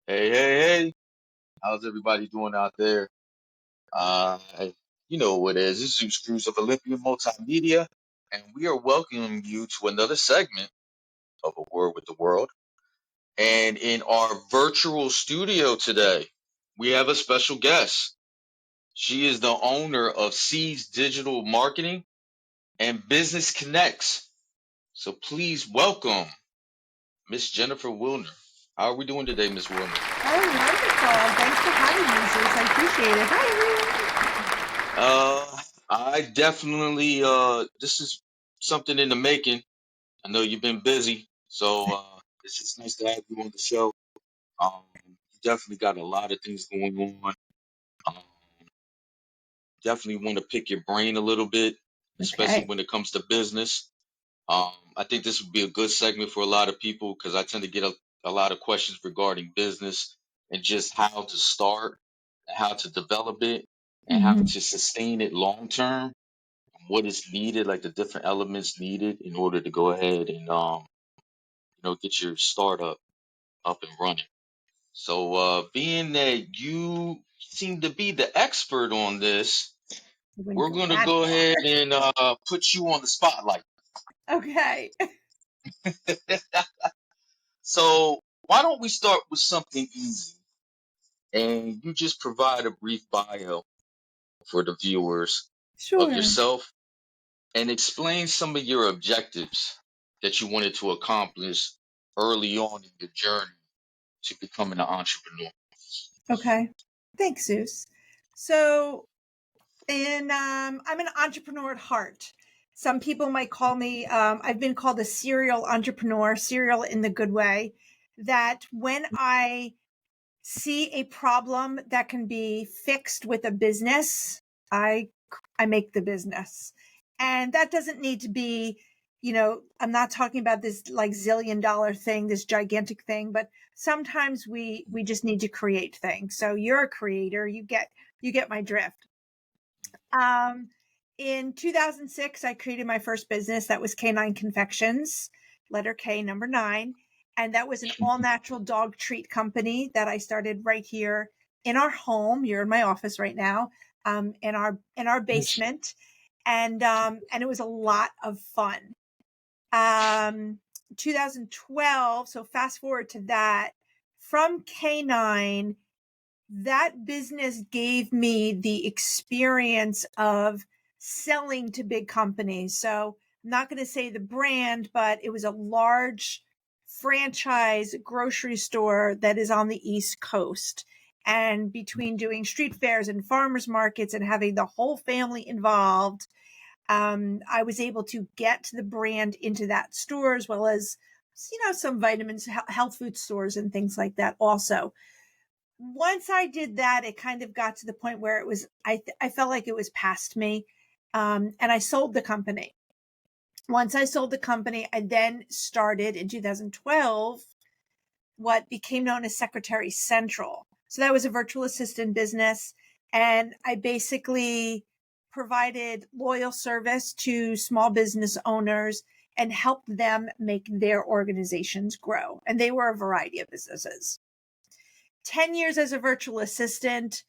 Hey, hey, hey. How's everybody doing out there? Uh, you know what it is. This is Zeus Cruz of Olympian Multimedia, and we are welcoming you to another segment of A Word with the World. And in our virtual studio today, we have a special guest. She is the owner of Seeds Digital Marketing and Business Connects. So please welcome Miss Jennifer Wilner. How are we doing today, Miss Wilner? Oh, wonderful. Thanks for having me, Zeus. I appreciate it. Hi, everyone. I definitely this is something in the making. I know you've been busy, so it's just nice to have you on the show. You definitely got a lot of things going on. Um, definitely want to pick your brain a little bit, especially Okay. when it comes to business. I think this would be a good segment for a lot of people because I tend to get a lot of questions regarding business and just how to start, how to develop it, and how hmm to sustain it long term, what is needed, like the different elements needed in order to go ahead and get your startup up and running. So being that you seem to be the expert on this, I wouldn't we're go gonna that go far. ahead and put you on the spotlight. Okay. So why don't we start with something easy and you just provide a brief bio for the viewers of Sure. yourself and explain some of your objectives that you wanted to accomplish early on in your journey to becoming an entrepreneur. Okay. Thanks, Zeus. So, and I'm an entrepreneur at heart. Some people might call me, I've been called a serial entrepreneur, serial in the good way, that when I see a problem that can be fixed with a business, I I make the business. And that doesn't need to be, I'm not talking about this like $1 zillion thing, this gigantic thing, but sometimes we just need to create things. So you're a creator, you get my drift. Um in 2006 I created my first business that was Canine Confections, letter K number 9, and that was an all natural dog treat company that I started right here in our home. You're in my office right now, in our basement, and it was a lot of fun. Um 2012, so fast forward to that, from Canine, that business gave me the experience of selling to big companies. So I'm not going to say the brand, but it was a large franchise grocery store that is on the East Coast. And between doing street fairs and farmers markets and having the whole family involved, I was able to get the brand into that store, as well as some vitamins, health food stores, and things like that also. Once I did that, it kind of got to the point where it was, I felt like it was past me. And I sold the company. Once I sold the company, I then started in 2012 what became known as Secretary Central. So that was a virtual assistant business. And I basically provided loyal service to small business owners and helped them make their organizations grow. And they were a variety of businesses. 10 years as a virtual assistant,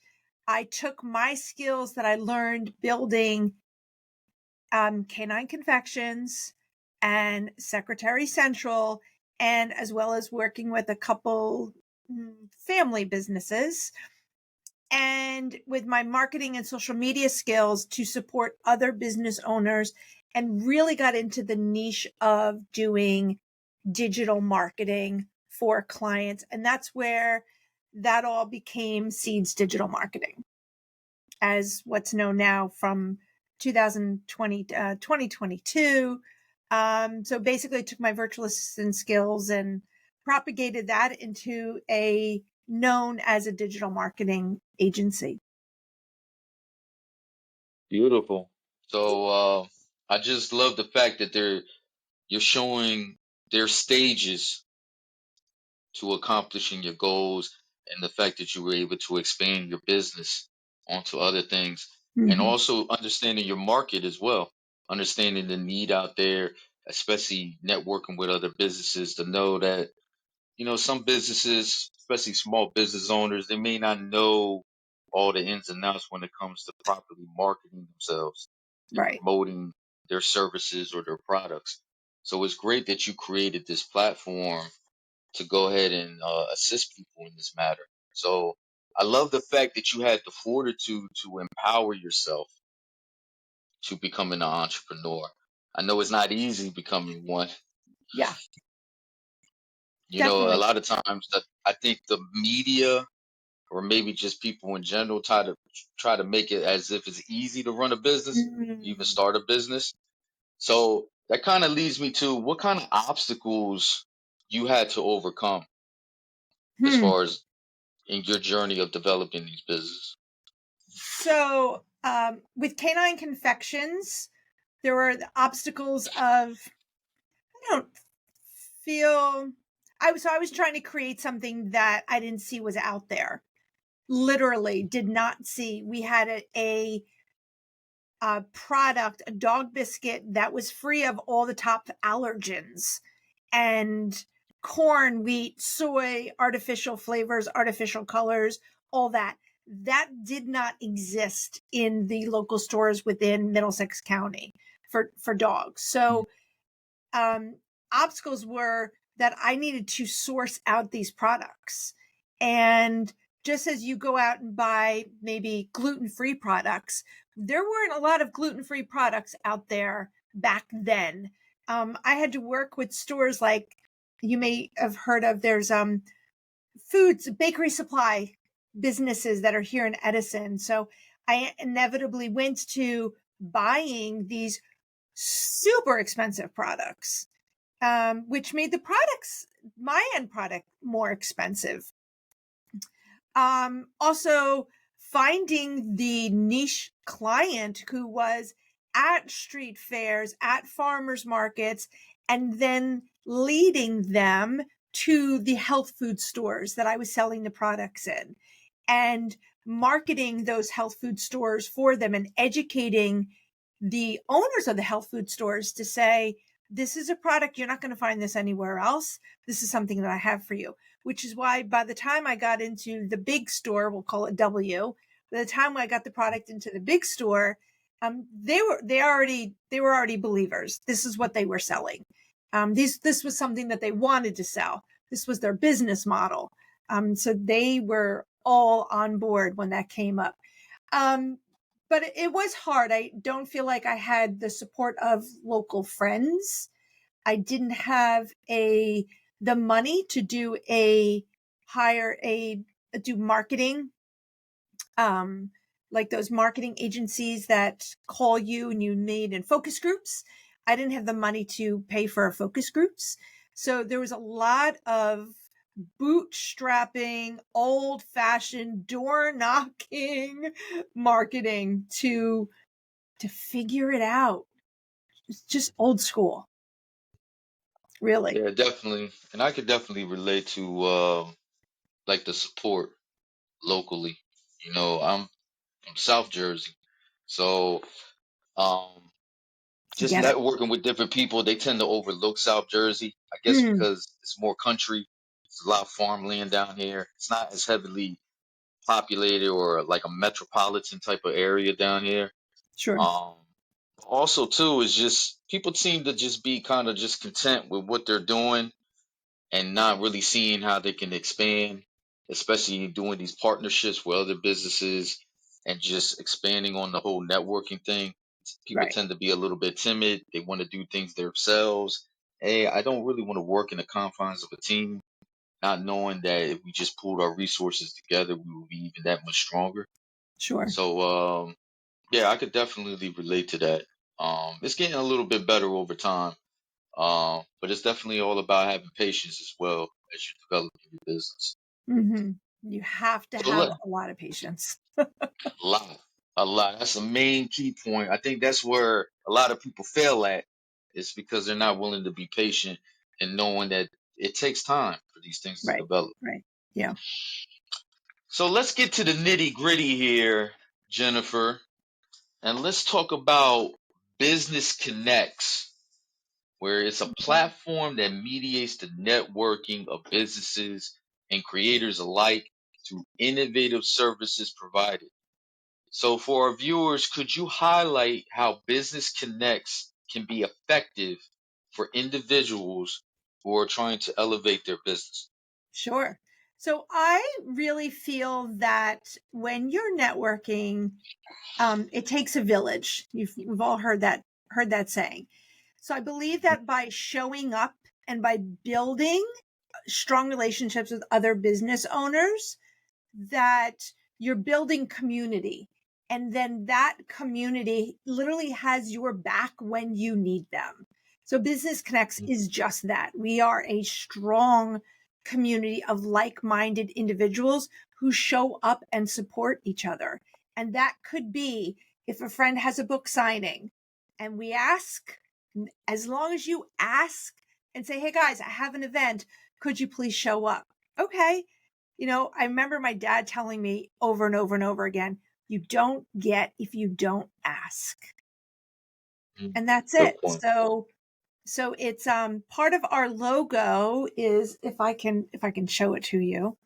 I took my skills that I learned building Canine Confections and Secretary Central, and as well as working with a couple family businesses, and with my marketing and social media skills to support other business owners, and really got into the niche of doing digital marketing for clients. And that's where that all became Seeds Digital Marketing, as what's known now from 2020, 2022. So basically, I took my virtual assistant skills and propagated that into a known as a digital marketing agency. Beautiful. So I just love the fact that you're showing their stages to accomplishing your goals and the fact that you were able to expand your business onto other things and Mm-hmm. also understanding your market as well, understanding the need out there, especially networking with other businesses to know that some businesses especially small business owners, they may not know all the ins and outs when it comes to properly marketing themselves and Right. promoting their services or their products. So it's great that you created this platform to go ahead and assist people in this matter. So I love the fact that you had the fortitude to empower yourself to becoming an entrepreneur. I know it's not easy becoming one. Yeah, You know, a definitely. lot of times I think the media or maybe just people in general try to make it as if it's easy to run a business, even Mm. start a business. So that kind of leads me to what kind of obstacles you had to overcome as Hmm. far as in your journey of developing these businesses. So, with Canine Confections, there were the obstacles of I don't feel I was trying to create something that I didn't see was out there. Literally did not see. We had a product, a dog biscuit that was free of all the top allergens and corn, wheat, soy, artificial flavors, artificial colors, all that. That did not exist in the local stores within Middlesex County for dogs. So um, obstacles were that I needed to source out these products. And just as you go out and buy maybe gluten free products, there weren't a lot of gluten free products out there back then. I had to work with stores like you may have heard of. There's foods, bakery supply businesses that are here in Edison. So I inevitably went to buying these super expensive products, which made the products, my end product, more expensive. Also, finding the niche client who was at street fairs, at farmers markets, and then leading them to the health food stores that I was selling the products in and marketing those health food stores for them and educating the owners of the health food stores to say, this is a product, you're not going to find this anywhere else. This is something that I have for you, which is why by the time I got into the big store, we'll call it W, by the time I got the product into the big store, they were already believers. This is what they were selling. This was something that they wanted to sell. This was their business model. So they were all on board when that came up. Um, but it was hard. I don't feel like I had the support of local friends. I didn't have the money to hire a do marketing, like those marketing agencies that call you and you need in focus groups. I didn't have the money to pay for focus groups. So there was a lot of bootstrapping, old fashioned door knocking marketing to figure it out. It's just old school, really. Yeah, definitely. And I could definitely relate to like the support locally. You know, I'm from South Jersey. So um I just get it. networking with different people, they tend to overlook South Jersey. I guess Mm, because it's more country. It's a lot of farmland down here. It's not as heavily populated or like a metropolitan type of area down here. sure. Um, Also, too, is just people seem to just be kind of just content with what they're doing and not really seeing how they can expand, especially doing these partnerships with other businesses and just expanding on the whole networking thing. People Right. tend to be a little bit timid. They want to do things themselves. Hey, I don't really want to work in the confines of a team, not knowing that if we just pulled our resources together, we would be even that much stronger. Sure. So, yeah, I could definitely relate to that. It's getting a little bit better over time. But it's definitely all about having patience as well as you're developing your business. Hmm. You have to So have let a lot of patience. a lot, a lot. That's the main key point. I think that's where a lot of people fail at, is because they're not willing to be patient and knowing that it takes time for these things to Right. develop. Right. Yeah. So let's get to the nitty gritty here, Jennifer, and let's talk about Business Connects, where it's a Mhm. platform that mediates the networking of businesses and creators alike through innovative services provided. So, for our viewers, could you highlight how Business Connects can be effective for individuals who are trying to elevate their business? Sure. So I really feel that when you're networking, it takes a village. We've all heard that saying. So I believe that by showing up and by building strong relationships with other business owners, that you're building community. And then that community literally has your back when you need them. So Business Connects is just that. We are a strong community of like-minded individuals who show up and support each other. And that could be if a friend has a book signing and we ask, as long as you ask and say, hey guys, I have an event. Could you please show up? Okay. I remember my dad telling me over and over and over again, you don't get if you don't ask. Mm, And that's good it. point. So it's part of our logo is if I can show it to you.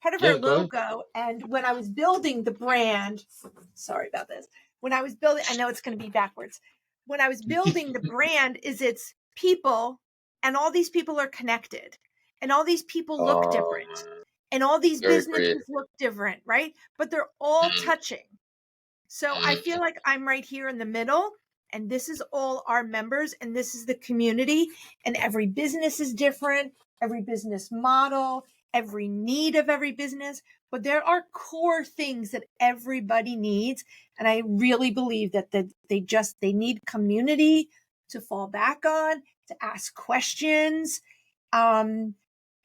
Part of our Yeah, go ahead. logo, and when I was building the brand, sorry about this. When I was building, I know it's going to be backwards. When I was building the brand is it's people, and all these people are connected, and all these people look Um, different, and all these very creative. businesses look different, right? But they're all Mm, touching. So I feel mm, like I'm right here in the middle, and this is all our members, and this is the community, and every business is different, every business model, every need of every business, but there are core things that everybody needs. And I really believe that they need community to fall back on, to ask questions, and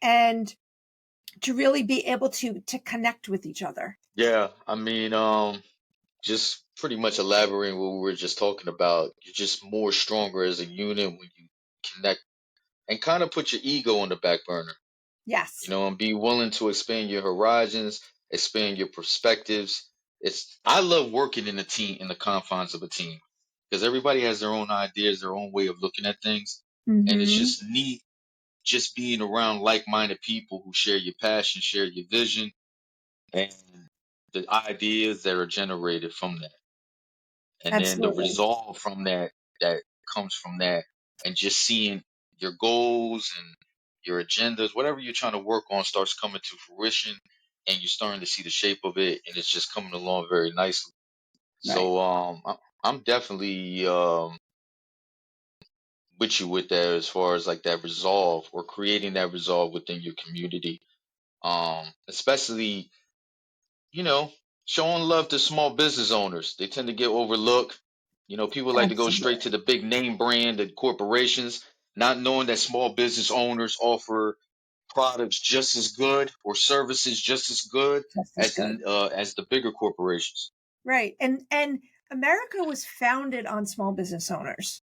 to really be able to connect with each other. yeah, I mean, just pretty much elaborating what we were just talking about. You're just more stronger as a unit when you connect and kind of put your ego on the back burner, Yes. and be willing to expand your horizons, expand your perspectives. I love working in a team, in the confines of a team, because everybody has their own ideas, their own way of looking at things, and it's Mm-hmm. just neat just being around like-minded people who share your passion, share your vision, and the ideas that are generated from that, and then the Absolutely. resolve from that comes from that, and just seeing your goals and your agendas, whatever you're trying to work on, starts coming to fruition, and you're starting to see the shape of it, and it's just coming along very nicely. Right. So I'm definitely with you with that, as far as like that resolve or creating that resolve within your community, especially, you know, showing love to small business owners. They tend to get overlooked. People like to go straight to Absolutely. the big name brand and corporations, not knowing that small business owners offer products just as good or services just as good Just as as good. the bigger corporations. Right. And America was founded on small business owners.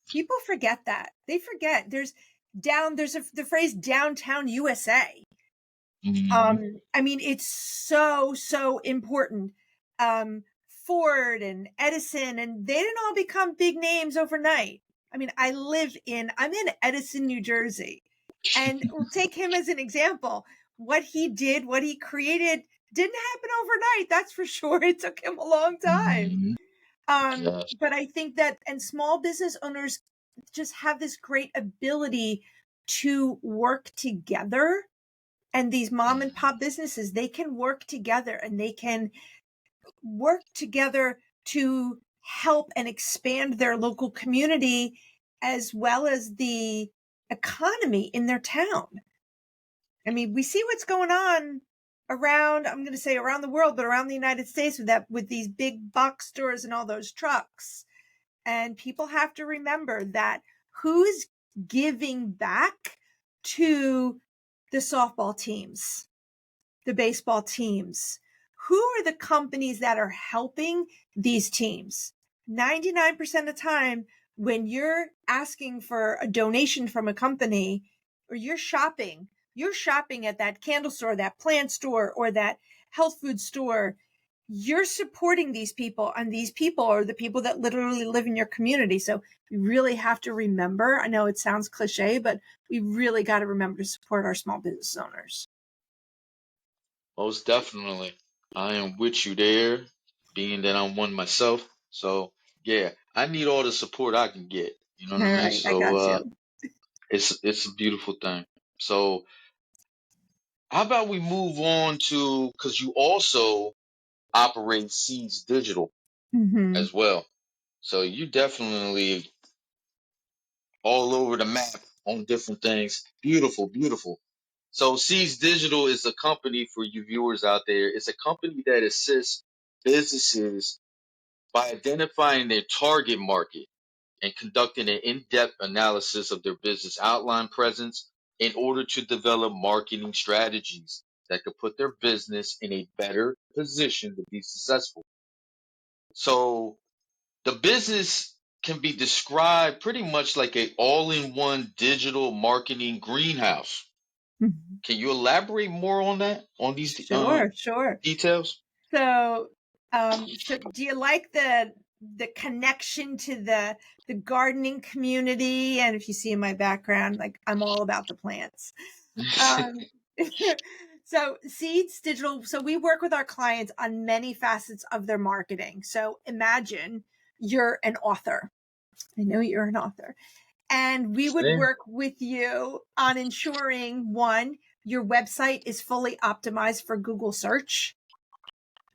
People forget that. They forget there's the phrase downtown USA. Hmm. I mean, it's so important. Ford and Edison, and they didn't all become big names overnight. I mean, I'm in Edison, New Jersey, and we'll take him as an example. What he did, what he created didn't happen overnight. That's for sure. It took him a long time. Hmm. Yes. But I think that, and small business owners just have this great ability to work together, and these mom and pop businesses, they can work together, and they can work together to help and expand their local community as well as the economy in their town. I mean, we see what's going on around, I'm going to say around the world, but around the United States with these big box stores and all those trucks. And people have to remember that who's giving back to the softball teams, the baseball teams? Who are the companies that are helping these teams? 99% of the time, when you're asking for a donation from a company or you're shopping at that candle store, that plant store, or that health food store. You're supporting these people, and these people are the people that literally live in your community. So we really have to remember, I know it sounds cliche, but we really got to remember to support our small business owners. Most definitely. I am with you there, being that I'm one myself. So yeah, I need all the support I can get. You know what All I mean? right, I got So you. it's a beautiful thing. So how about we move on to, because you also operate Seeds Digital Hmm. as well. So you definitely all over the map on different things. Beautiful, beautiful. So Seeds Digital is a company for you viewers out there. It's a company that assists businesses by identifying their target market and conducting an in-depth analysis of their business outline presence in order to develop marketing strategies that could put their business in a better position to be successful. So the business can be described pretty much like a all-in-one digital marketing greenhouse. Hmm. Can you elaborate more on that, on these Sure, sure. details? So, so do you like the connection to the gardening community? And if you see in my background, like I'm all about the plants. Um, so Seeds Digital. So we work with our clients on many facets of their marketing. So imagine you're an author. I know you're an author. And we would See? work with you on ensuring one, your website is fully optimized for Google search.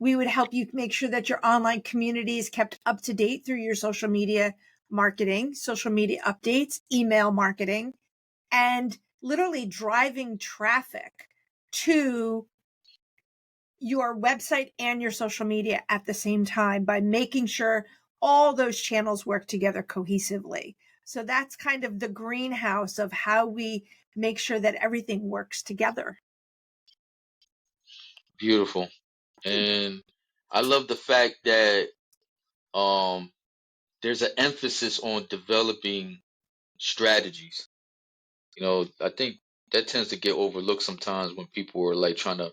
We would help you make sure that your online community is kept up to date through your social media marketing, social media updates, email marketing, and literally driving traffic to your website and your social media at the same time by making sure all those channels work together cohesively. So that's kind of the greenhouse of how we make sure that everything works together. Beautiful. And I love the fact that um there's an emphasis on developing strategies. I think that tends to get overlooked sometimes when people are like trying to,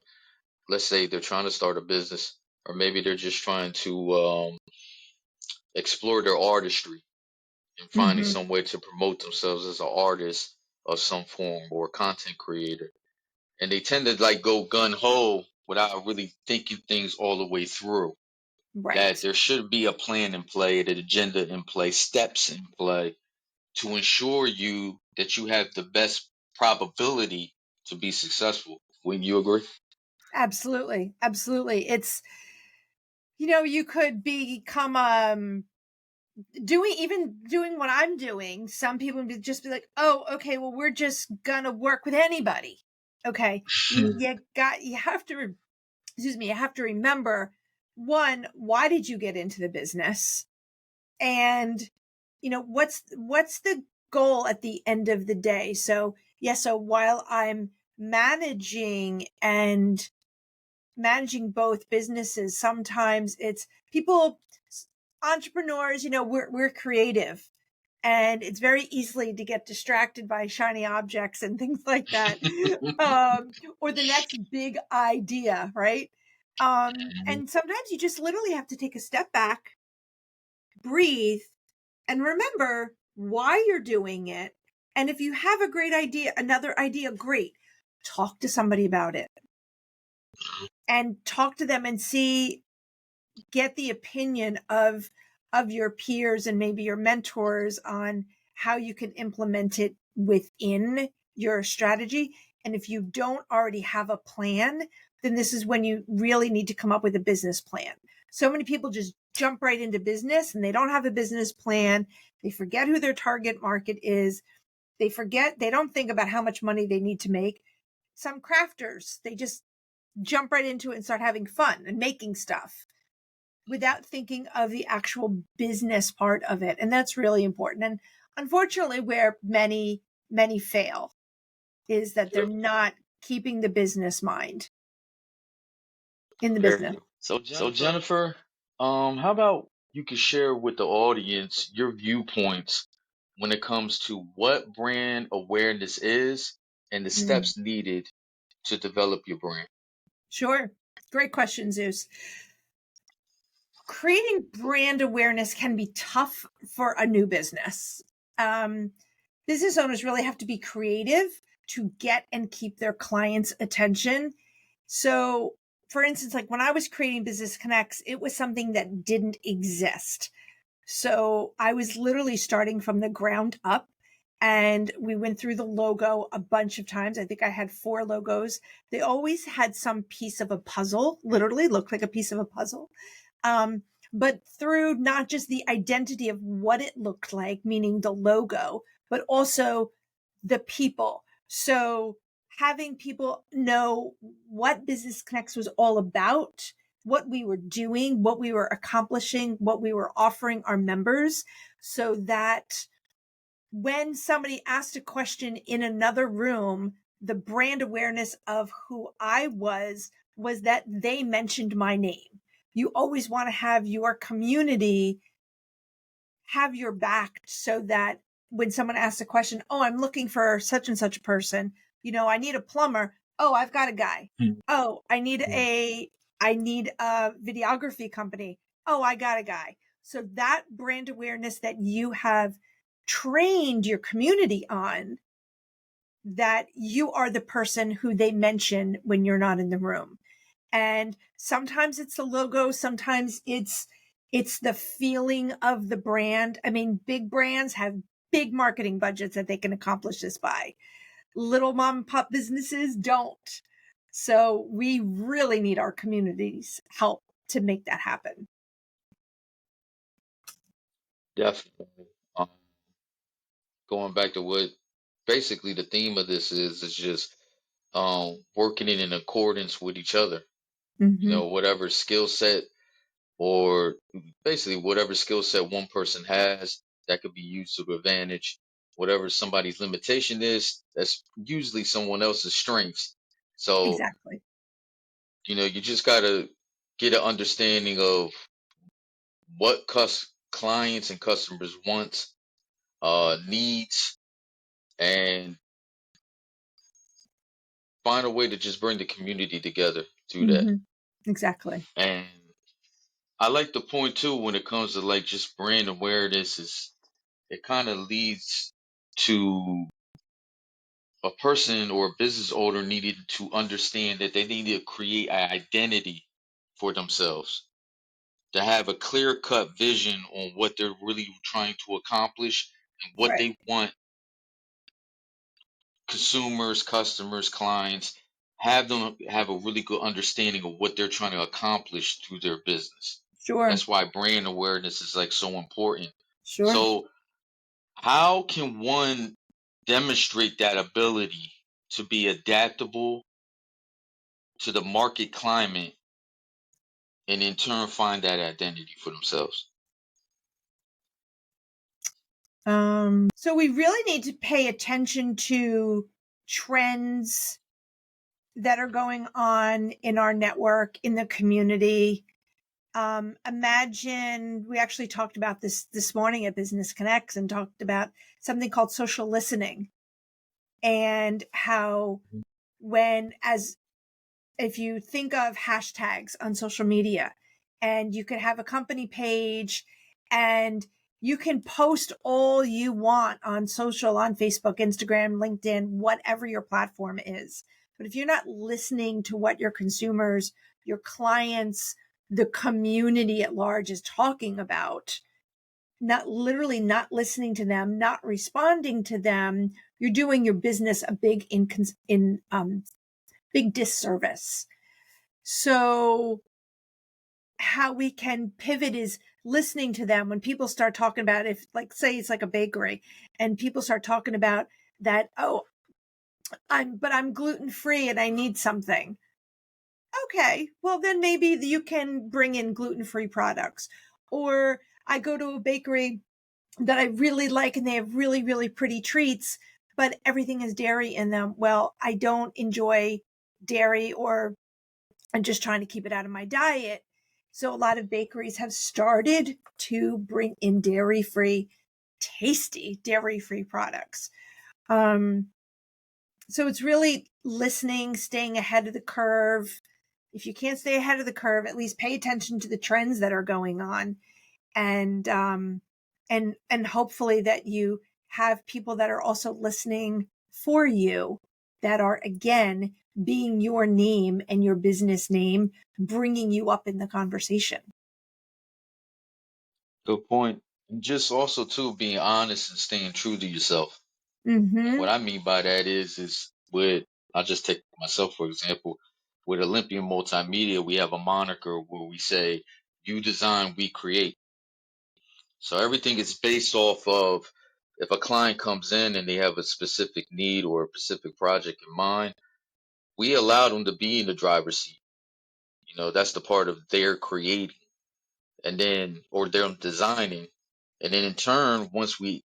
let's say they're trying to start a business, or maybe they're just trying to explore their artistry and finding Mm-hmm. some way to promote themselves as an artist of some form or content creator. And they tend to like go gun ho without really thinking things all the way through. That Right. there should be a plan in play, an agenda in play, steps in play to ensure you that you have the best probability to be successful. Wouldn't you agree? Absolutely. Absolutely. It's, you could become doing what I'm doing. Some people would just be like, "Oh, okay, well we're just gonna work with anybody." Okay. You have to excuse me, you have to remember, one, why did you get into the business? And what's the goal at the end of the day? So, yeah, so while I'm managing and managing both businesses, sometimes it's people, entrepreneurs, we're creative, and it's very easily to get distracted by shiny objects and things like that. Or the next big idea, right? And sometimes you just literally have to take a step back, breathe, and remember why you're doing it. And if you have a great idea, another idea, great. Talk to somebody about it and talk to them and get the opinion of your peers and maybe your mentors on how you can implement it within your strategy. And if you don't already have a plan, then this is when you really need to come up with a business plan. So many people just jump right into business and they don't have a business plan. They forget who their target market is. They don't think about how much money they need to make. Some crafters, they just jump right into it and start having fun and making stuff without thinking of the actual business part of it. And that's really important. And unfortunately, where many fail is that they're not keeping the business mind in the Very business. good. So Jennifer, how about you can share with the audience your viewpoints when it comes to what brand awareness is and the Mm, steps needed to develop your brand. sure. Great question, Zeus. Creating brand awareness can be tough for a new business. Um, Business owners really have to be creative to get and keep their clients' attention. So for instance, like when I was creating Business Connects, it was something that didn't exist. So I was literally starting from the ground up, and we went through the logo a bunch of times. I think I had 4 logos. They always had some piece of a puzzle, literally looked like a piece of a puzzle. But through not just the identity of what it looked like, meaning the logo, but also the people. So having people know what Business Connects was all about, what we were doing, what we were accomplishing, what we were offering our members, so that when somebody asked a question in another room, the brand awareness of who I was that they mentioned my name. You always want to have your community have your back, so that when someone asks a question, oh, I'm looking for such and such a person, I need a plumber. Oh, I've got a guy. Oh, I need a videography company. Oh, I got a guy. So that brand awareness that you have trained your community on, that you are the person who they mention when you're not in the room. And sometimes it's the logo, sometimes it's the feeling of the brand. I mean, big brands have big marketing budgets that they can accomplish this by. Little mom and pop businesses don't. So we really need our community's help to make that happen. Definitely. Going back to what basically the theme of this is just working in accordance with each other. Mm-hmm. Whatever skill set, or basically whatever skill set one person has, that could be used to advantage. Whatever somebody's limitation is, that's usually someone else's strengths. So, Exactly. you just gotta get an understanding of what clients and customers want, needs, and find a way to just bring the community together through that. Mm-hmm. Exactly. And I like the point too, when it comes to like just brand awareness, is it kind of leads to a person or a business owner needed to understand that they need to create an identity for themselves, to have a clear cut vision on what they're really trying to accomplish and what Right. they want consumers, customers, clients, have them have a really good understanding of what they're trying to accomplish through their business. Sure. That's why brand awareness is like so important. Sure. So, how can one demonstrate that ability to be adaptable to the market climate and in turn find that identity for themselves? So we really need to pay attention to trends that are going on in our network, in the community. Imagine, we actually talked about this morning at Business Connects, and talked about something called social listening, and how if you think of hashtags on social media, and you could have a company page, and you can post all you want on social, on Facebook, Instagram, LinkedIn, whatever your platform is. But if you're not listening to what your consumers, your clients, the community at large is talking about, not listening to them, not responding to them, you're doing your business a big big disservice. So how we can pivot is listening to them. When people start talking about, if like, say it's like a bakery, and people start talking about that, oh, I'm gluten free and I need something. Okay, well then maybe you can bring in gluten free products. Or I go to a bakery that I really like, and they have really, really pretty treats, but everything has dairy in them. Well, I don't enjoy dairy, or I'm just trying to keep it out of my diet. So a lot of bakeries have started to bring in dairy-free, tasty dairy-free products. So it's really listening, staying ahead of the curve. If you can't stay ahead of the curve, at least pay attention to the trends that are going on, and hopefully that you have people that are also listening for you, that are, again, being your name and your business name, bringing you up in the conversation. Good point. And just also too being honest and staying true to yourself. And Mm-hmm. what I mean by that is with I'll just take myself for example. With Olympian Multimedia, we have a moniker where we say, "You design, we create." So everything is based off of if a client comes in and they have a specific need or a specific project in mind, we allow them to be in the driver's seat. You know, that's the part of their creating and then, or their designing. And then in turn, once we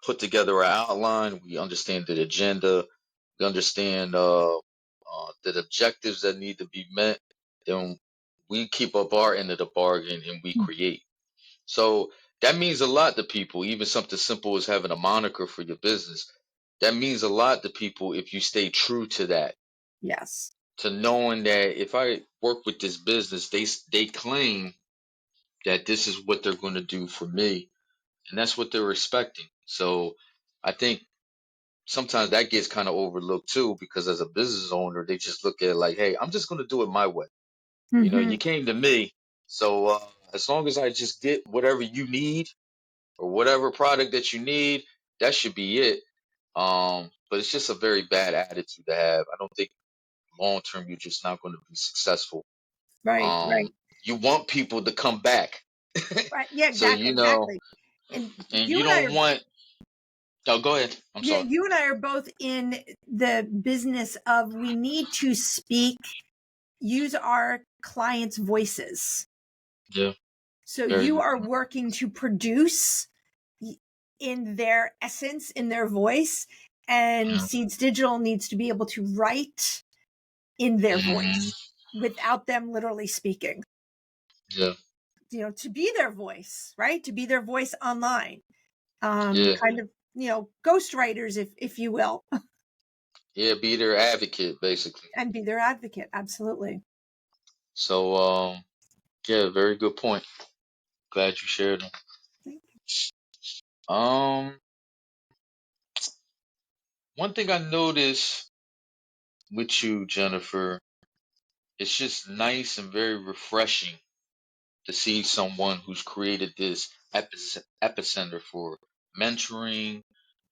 put together our outline, we understand the agenda, we understand the objectives that need to be met, then we keep up our end of the bargain and we create. So that means a lot to people, even something simple as having a moniker for your business. That means a lot to people if you stay true to that, Yes. to knowing that if I work with this business, they claim that this is what they're going to do for me, and that's what they're expecting. So I think sometimes that gets kind of overlooked too, because as a business owner, they just look at it like, hey, I'm just going to do it my way. You know, Mm-hmm. you came to me, so as long as I just get whatever you need or whatever product that you need, that should be it. But it's just a very bad attitude to have. I don't think long term you're just not going to be successful. Right. Um, you want people to come back, Right. Yeah, so exactly. Exactly. And and you you and I don't are, want. Oh, go ahead. I'm yeah, sorry. you and I are both in the business of we need to speak, use our clients' voices. Yeah, So very you good are point. working to produce in their essence, in their voice, and Yeah. Seeds Digital needs to be able to write in their Mhm. voice without them literally speaking. Yeah, To be their voice, right? To be their voice online. yeah, Kind of, ghostwriters, if you will, yeah. Be their advocate, basically. and be their advocate. Absolutely. So, yeah, very good point. Glad you shared them. Um, one thing I noticed with you, Jennifer, it's just nice and very refreshing to see someone who's created this epicenter for mentoring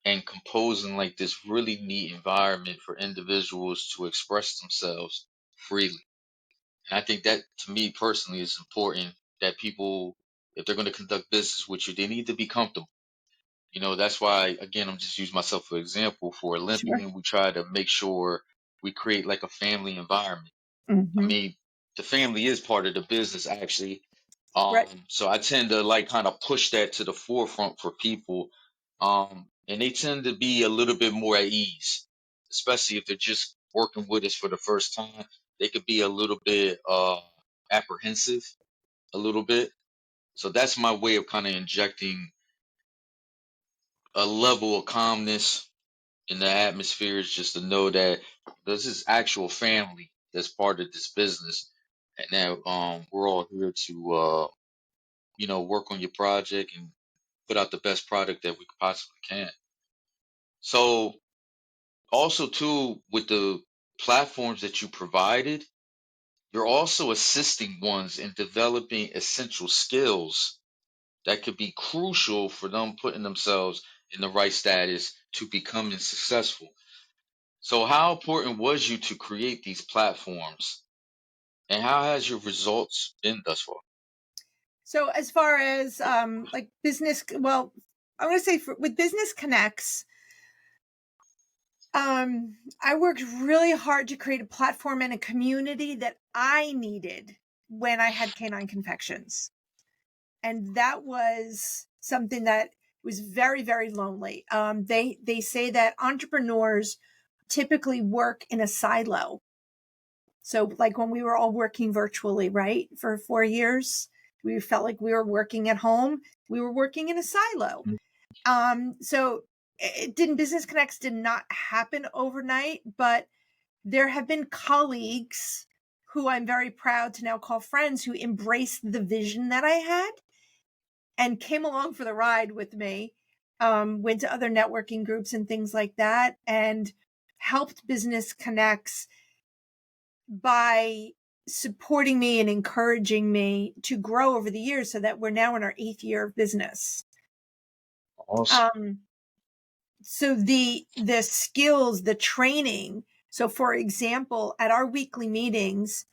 and composing like this really neat environment for individuals to express themselves freely. And I think that to me personally is important that people, if they're going to conduct business with you, they need to be comfortable. You know, that's why, again, I'm just using myself for example. For Sure. Olympian, we try to make sure we create like a family environment. I Mm-hmm. mean, the family is part of the business actually. Right. So I tend to like kind of push that to the forefront for people. And they tend to be a little bit more at ease, especially if they're just working with us for the first time. They could be a little bit apprehensive, a little bit. So that's my way of kind of injecting a level of calmness in the atmosphere, is just to know that this is actual family that's part of this business, and that we're all here to work on your project and put out the best product that we possibly can. So also too, with the platforms that you provided, you're also assisting ones in developing essential skills that could be crucial for them putting themselves in the right status to becoming successful. So how important was you to create these platforms, and how has your results been thus far? So as far as like business, well, I want to say with Business Connects, I worked really hard to create a platform and a community that I needed when I had canine confections. And that was something that was very, very lonely. They say that entrepreneurs typically work in a silo. So like when we were all working virtually, right, for 4 years, we felt like we were working at home. We were working in a silo. So it didn't Business Connects did not happen overnight, but there have been colleagues who I'm very proud to now call friends who embraced the vision that I had and came along for the ride with me, went to other networking groups and things like that, and helped Business Connects by supporting me and encouraging me to grow over the years so that we're now in our 8th year of business. Awesome. Um, so the skills, the training. So for example, at our weekly meetings,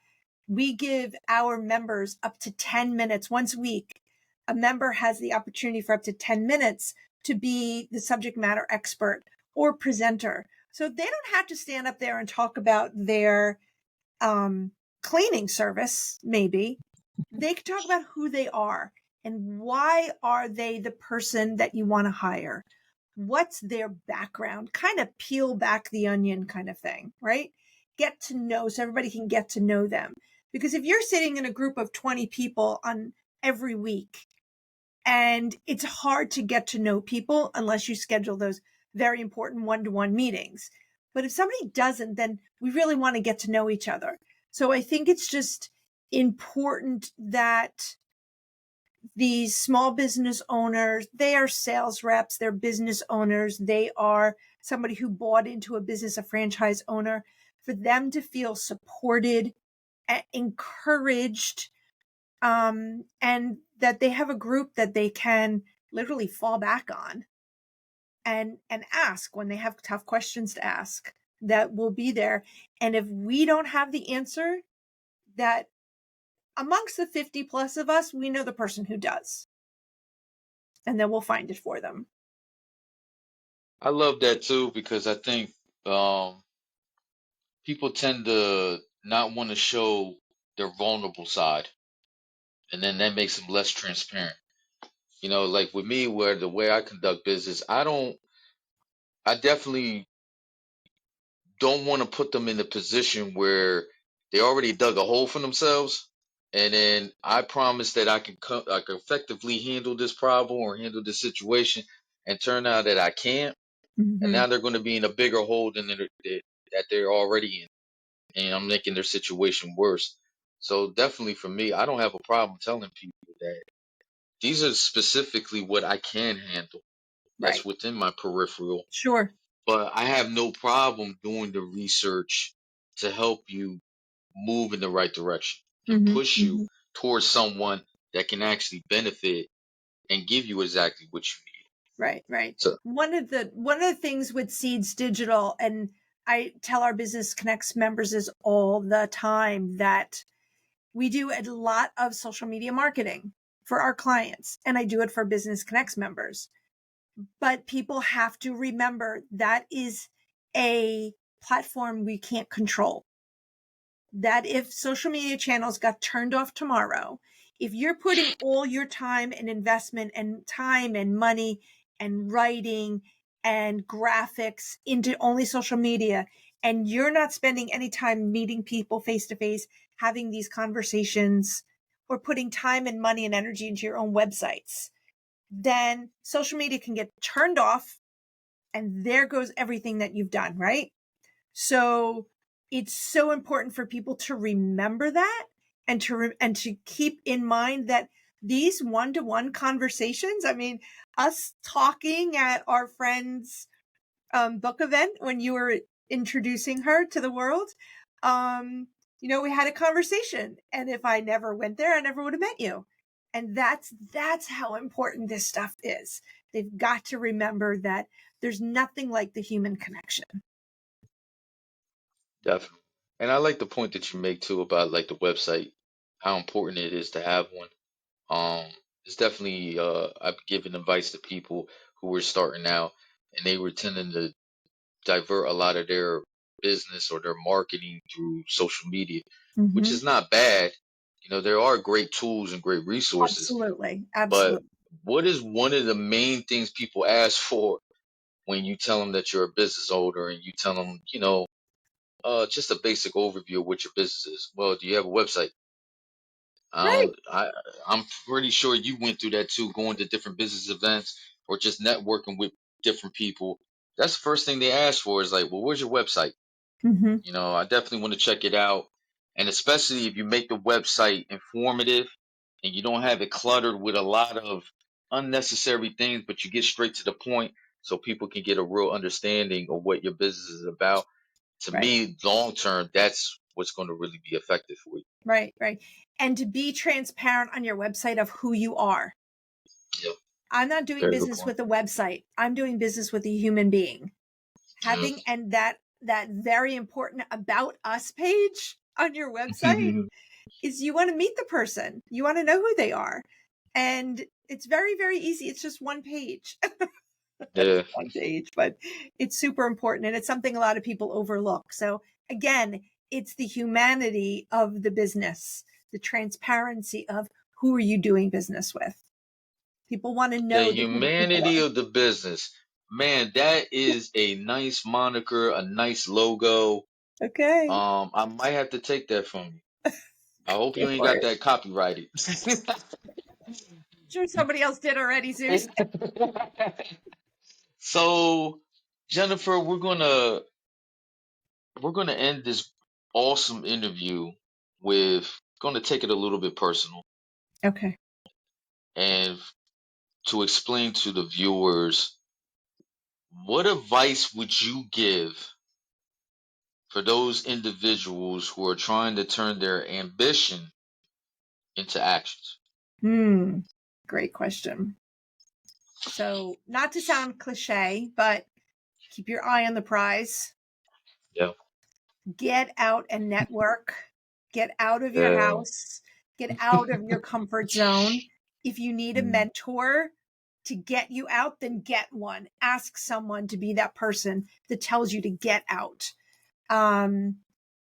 we give our members up to 10 minutes once a week. A member has the opportunity for up to 10 minutes to be the subject matter expert or presenter. So they don't have to stand up there and talk about their cleaning service, maybe. They can talk about who they are and why are they the person that you want to hire. What's their background? Kind of peel back the onion kind of thing, right? Get to know, so everybody can get to know them. Because if you're sitting in a group of 20 people on every week, and it's hard to get to know people unless you schedule those very important one-to-one meetings. But if somebody doesn't, then we really want to get to know each other. So I think it's just important that these small business owners, they are sales reps, they're business owners, they are somebody who bought into a business, a franchise owner, for them to feel supported, encouraged, and that they have a group that they can literally fall back on and ask when they have tough questions to ask, that will be there. And if we don't have the answer, that amongst the 50 plus of us, we know the person who does, and then we'll find it for them. I love that too because I think um, people tend to not want to show their vulnerable side, and then that makes them less transparent. You know, like with me, where the way I conduct business, I definitely don't want to put them in a position where they already dug a hole for themselves, and then I promise that I can effectively handle this problem or handle this situation, and turn out that I can't, and Mm-hmm. now they're going to be in a bigger hole than that they're already in, and I'm making their situation worse. So definitely for me, I don't have a problem telling people that these are specifically what I can handle. That's Right. within my peripheral, Sure. but I have no problem doing the research to help you move in the right direction and Mm-hmm. push you Mm-hmm. towards someone that can actually benefit and give you exactly what you need. Right. Right. So One of the things with Seeds Digital, and I tell our Business Connects members is all the time, that we do a lot of social media marketing for our clients, and I do it for Business Connects members. But people have to remember that is a platform we can't control. That if social media channels got turned off tomorrow, if you're putting all your time and investment and time and money and writing and graphics into only social media, and you're not spending any time meeting people face to face, having these conversations, or putting time and money and energy into your own websites, then social media can get turned off, and there goes everything that you've done, right? So it's so important for people to remember that, and to keep in mind that these one-to-one conversations, I mean, us talking at our friend's book event when you were introducing her to the world, we had a conversation, and if I never went there, I never would have met you. And that's how important this stuff is. They've got to remember that there's nothing like the human connection. definitely. And I like the point that you make too about like the website, how important it is to have one. Um, it's definitely I've given advice to people who were starting out and they were tending to divert a lot of their business or their marketing through social media, which Mm-hmm. is not bad. You know, there are great tools and great resources, Absolutely. but Absolutely. what is one of the main things people ask for when you tell them that you're a business owner and you tell them, just a basic overview of what your business is? Well, do you have a website? Right. I'm pretty sure you went through that too, going to different business events or just networking with different people. That's the first thing they ask for is like, well, where's your website? Mm-hmm. I definitely want to check it out. And especially if you make the website informative and you don't have it cluttered with a lot of unnecessary things, but you get straight to the point so people can get a real understanding of what your business is about. To Right. me, long term, that's what's going to really be effective for you. Right, right. And to be transparent on your website of who you are. Yep. I'm not doing Very good business point. with a website. I'm doing business with a human being. Yeah. Having and that very important about us page on your website is you want to meet the person. You want to know who they are. And it's very, very easy. It's just one page. Yeah. One page, but it's super important. And it's something a lot of people overlook. So again, it's the humanity of the business, the transparency of who are you doing business with? People want to The know who the people humanity are. of the business. Man, that is a nice moniker, a nice logo. Okay. I might have to take that from you. I hope Go you ain't for got it. that copyrighted. Sure somebody else did already, Zeus. So, Jennifer, we're gonna end this awesome interview with gonna take it a little bit personal Okay. and to explain to the viewers, what advice would you give for those individuals who are trying to turn their ambition into actions? Hmm. Great question. So, not to sound cliche, but keep your eye on the prize. Yeah. Get out and network. Get out of your Yeah. house. Get out of your comfort zone. If you need a Mm, mentor to get you out, then get one. Ask someone to be that person that tells you to get out. Um,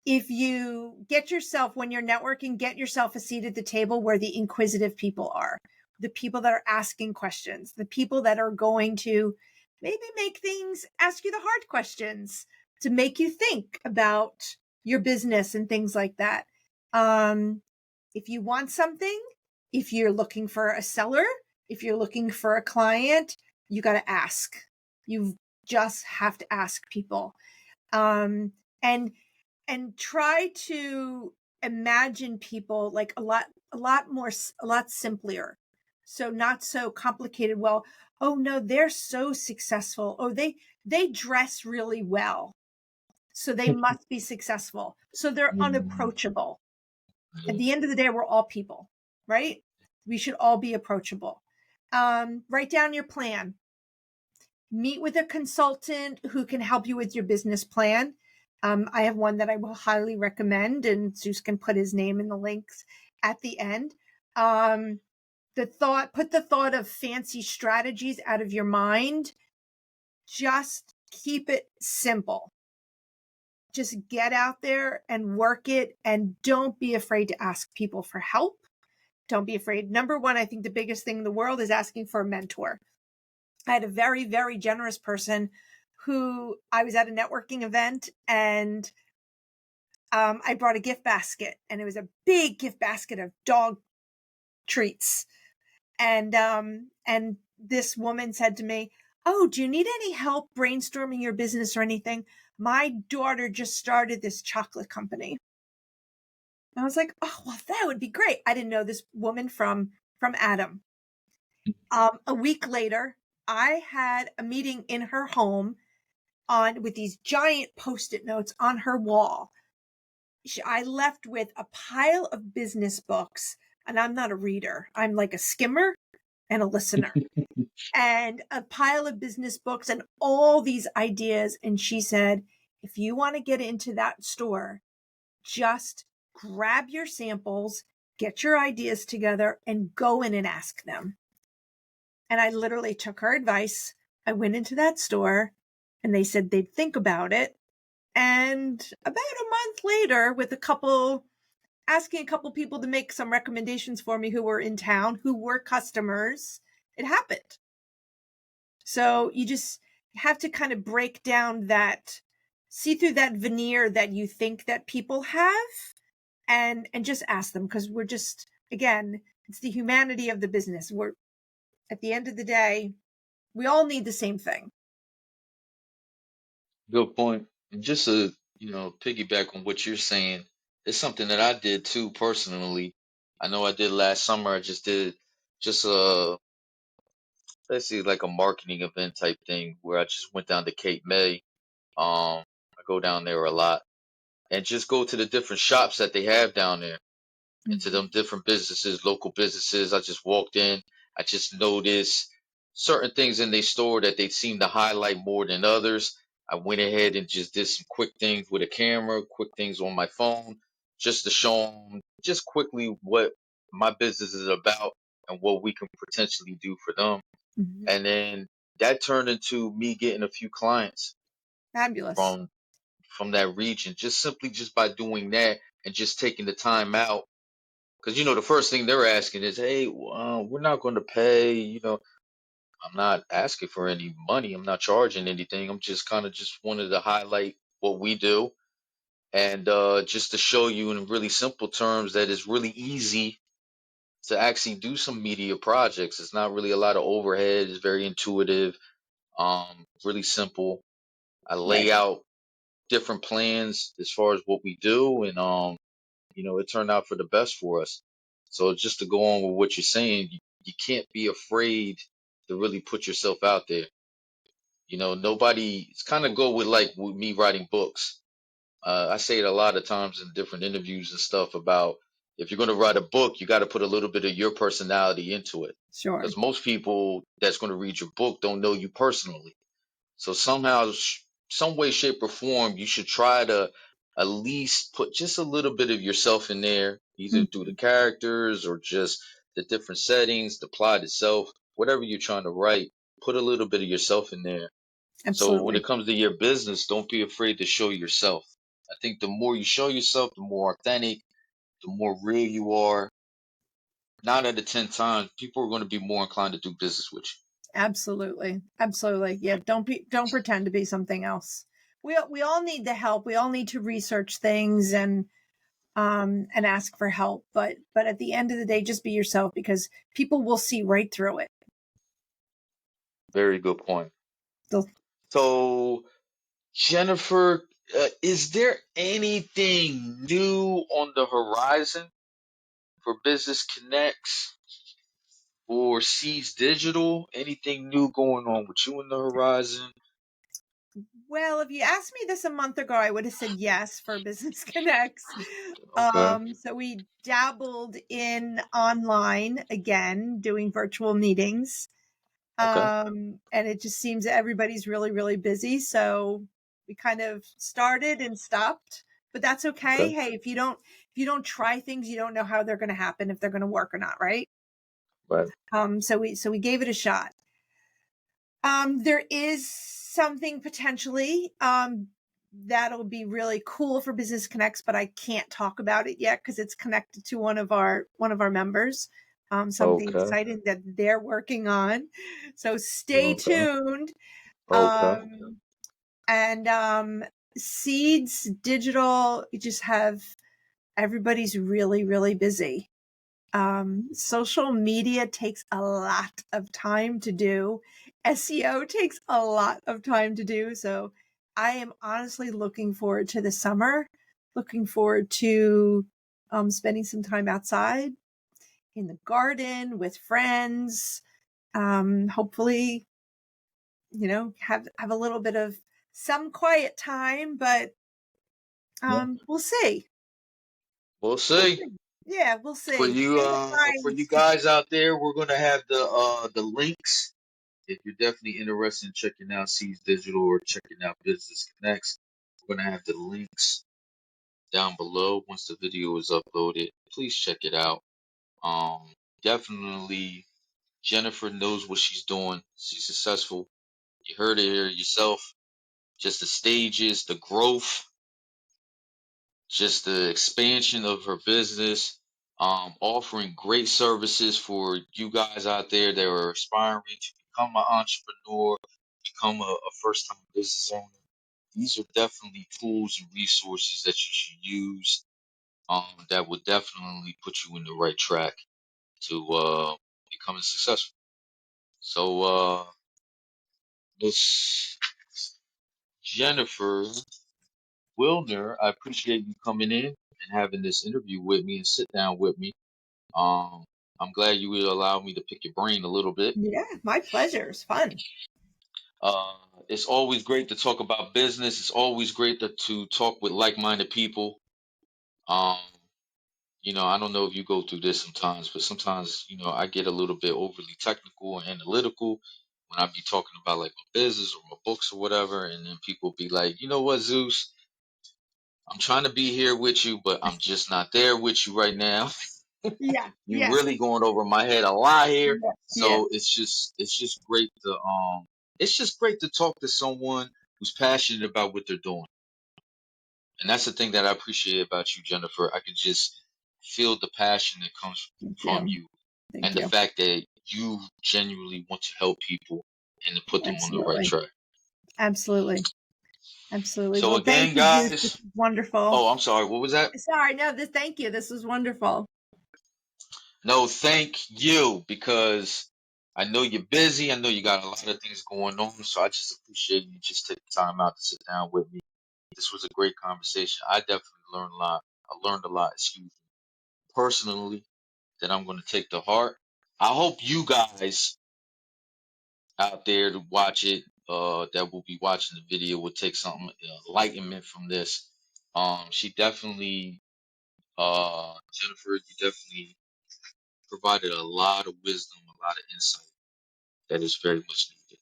if you get yourself, when you're networking, get yourself a seat at the table where the inquisitive people are, the people that are asking questions, the people that are going to maybe make things, ask you the hard questions to make you think about your business and things like that. If you want something, if you're looking for a seller, if you're looking for a client, you got to ask. You just have to ask people. Um, and and try to imagine people like a lot simpler. So not so complicated. Well, oh no, they're so successful. Oh, they dress really well. So they must be successful. So they're mm, unapproachable. At yeah. the end of the day, we're all people, right? We should all be approachable. Write down your plan. Meet with a consultant who can help you with your business plan. I have one that I will highly recommend, and Zeus can put his name in the links at the end. Put the thought of fancy strategies out of your mind. Just keep it simple. Just get out there and work it, and don't be afraid to ask people for help. Don't be afraid. Number one, I think the biggest thing in the world is asking for a mentor. I had a very, very generous person who I was at a networking event, and I brought a gift basket, and it was a big gift basket of dog treats. And this woman said to me, "Oh, do you need any help brainstorming your business or anything? My daughter just started this chocolate company." And I was like, "Oh, well, that would be great." I didn't know this woman from Adam. A week later, I had a meeting in her home on with these giant post-it notes on her wall. I left with a pile of business books, and I'm not a reader. I'm like a skimmer and a listener. And a pile of business books and all these ideas. And she said, if you want to get into that store, just grab your samples, get your ideas together, and go in and ask them. And I literally took her advice. I went into that store, and they said they'd think about it. And about a month later, with asking a couple people to make some recommendations for me who were in town, who were customers, it happened. So you just have to kind of break down see through that veneer that you think that people have, and just ask them, because we're just, again, it's the humanity of the business. We're, at the end of the day, we all need the same thing. Good point. And just to, piggyback on what you're saying, it's something that I did too personally. I know I did last summer. I just did just let's see, like a marketing event type thing where I just went down to Cape May. I go down there a lot, and just go to the different shops that they have down there, and to Mhm. them different businesses, local businesses. I just walked in. I just noticed certain things in their store that they seem to highlight more than others. I went ahead and just did some quick things with a camera, quick things on my phone, just to show them just quickly what my business is about and what we can potentially do for them. Mhm. And then that turned into me getting a few clients Fabulous. from that region, just simply just by doing that and just taking the time out. Because the first thing they're asking is, "Hey, we're not going to pay." I'm not asking for any money. I'm not charging anything. I'm just kind of just wanted to highlight what we do, and just to show you in really simple terms that it's really easy to actually do some media projects. It's not really a lot of overhead. It's very intuitive, really simple. I lay Right. out different plans as far as what we do, and it turned out for the best for us. So just to go on with what you're saying, you can't be afraid to really put yourself out there. Nobody. It's kind of go with like with me writing books. I say it a lot of times in different interviews and stuff about if you're going to write a book, you got to put a little bit of your personality into it. Sure. Because most people that's going to read your book don't know you personally. So somehow, some way, shape, or form, you should try to at least put just a little bit of yourself in there, either through the Mhm. characters or just the different settings, the plot itself, whatever you're trying to write, put a little bit of yourself in there. So when Absolutely. it comes to your business, don't be afraid to show yourself. I think the more you show yourself, the more authentic, the more real you are. 9 out of 10 times, people are going to be more inclined to do business with Absolutely. Absolutely. Yeah, don't pretend to be something else. We all need the help. We all need to research things and ask for help, but at the end of the day just be yourself because people will see right through it. you. Very good point. They'll, So Jennifer, is there anything new on the horizon for Business Connects or Seeds Digital? Anything new going on with you on the horizon? well, if you asked me this a month ago, I would have said yes for Business Connects. Okay, So we dabbled in online again, doing virtual meetings. okay, And it just seems that everybody's really, really busy. So we kind of started and stopped, but that's okay. okay, Hey, if you don't try things, you don't know how they're going to happen, if they're going to work or not, right? right, So we gave it a shot. There is something potentially that'll be really cool for Business Connects, but I can't talk about it yet because it's connected to one of our members. Something okay, exciting that they're working on. So stay okay, tuned. okay, Um, and Seeds Digital, you just have everybody's really, really busy. Social media takes a lot of time to do. SEO takes a lot of time to do. So I am honestly looking forward to the summer, looking forward to spending some time outside in the garden with friends. Hopefully, have a little bit of some quiet time, but yeah. we'll see. We'll We'll see. see. Yeah, we'll For see. you, Stay the for you minds. guys out there, we're gonna have the links. If you're definitely interested in checking out Seeds Digital or checking out Business Connects, we're gonna have the links down below once the video is uploaded. Please check it out. Um, Definitely, Jennifer knows what she's doing. She's successful. You heard it here yourself. Just the stages, the growth, just the expansion of her business, offering great services for you guys out there that are aspiring to become an entrepreneur, become a first time business owner. These are definitely tools and resources that you should use, that will definitely put you in the right track to becoming successful. So, Miss Jennifer Wilner, I appreciate you coming in and having this interview with me and sit down with me. Um, I'm glad you would allow me to pick your brain a little bit. Yeah, my pleasure. It's fun. Uh, it's always great to talk about business. It's always great to talk with like-minded people. Um, I don't know if you go through this sometimes, but sometimes, I get a little bit overly technical and analytical when I be talking about like my business or my books or whatever, and then people be like, you know what, Zeus, I'm trying to be here with you, but I'm just not there with you right now. Yeah, You yeah, really going over my head a lot here. yeah, yeah. So it's just great to talk to someone who's passionate about what they're doing. And that's the thing that I appreciate about you, Jennifer. I could just feel the passion that comes Thank from you. you Thank and the you. fact that you genuinely want to help people and to put them on the right Absolutely. track. Absolutely. Absolutely. So Well, thank again, you, Zeus. This guys, is wonderful. oh, I'm sorry, what was that? Sorry, no, thank you. This was wonderful. No, thank you, because I know you're busy. I know you got a lot of things going on. So I just appreciate you just taking time out to sit down with me. This was a great conversation. I definitely learned a lot. I learned a lot, excuse me, personally, that I'm going to take to heart. I hope you guys out there to watch it, that will be watching the video, will take something enlightenment from this. She definitely, Jennifer, you definitely provided a lot of wisdom, a lot of insight that is very much needed.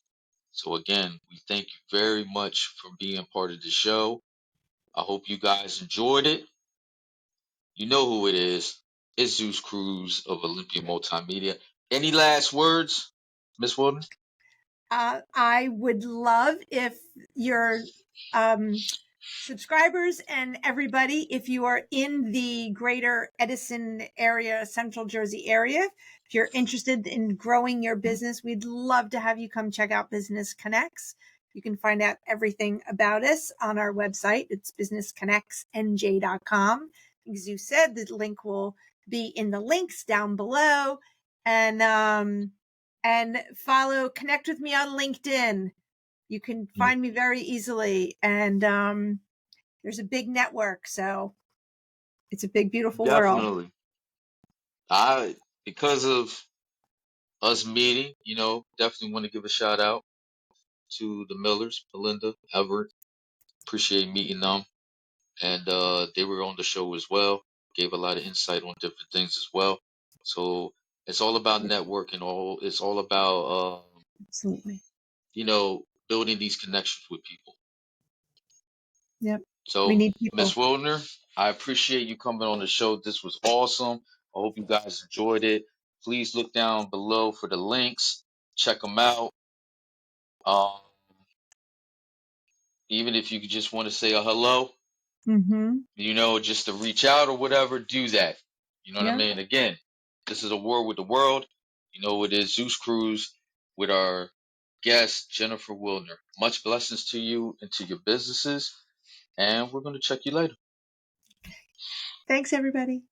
So again, we thank you very much for being part of the show. I hope you guys enjoyed it. You know who it is. It's Zeus Cruz of Olympian Multimedia. Any last words, Miss Wilner? I would love if your subscribers and everybody, if you are in the greater Edison area, Central Jersey area, if you're interested in growing your business, we'd love to have you come check out Business Connects. You can find out everything about us on our website. It's businessconnectsnj.com. As you said, the link will be in the links down below. And connect with me on LinkedIn. You can find me very easily. And there's a big network. So it's a big, beautiful world. Definitely. Because of us meeting, definitely want to give a shout out to the Millers, Belinda, Everett. Appreciate meeting them. And they were on the show as well. Gave a lot of insight on different things as well. So it's all about networking. It's all about Absolutely. building these connections with people. Yep. We So need Miss people. Wilner, I appreciate you coming on the show. This was awesome. I hope you guys enjoyed it. Please look down below for the links. Check them out. Um, even if you just want to say a hello, Mm-hmm. just to reach out or whatever, do that. You know what I Yeah. mean? Again, this is a word with the world. It is Zeus Cruz with our guest, Jennifer Wilner. Much blessings to you and to your businesses. And we're going to check you later. Thanks, everybody.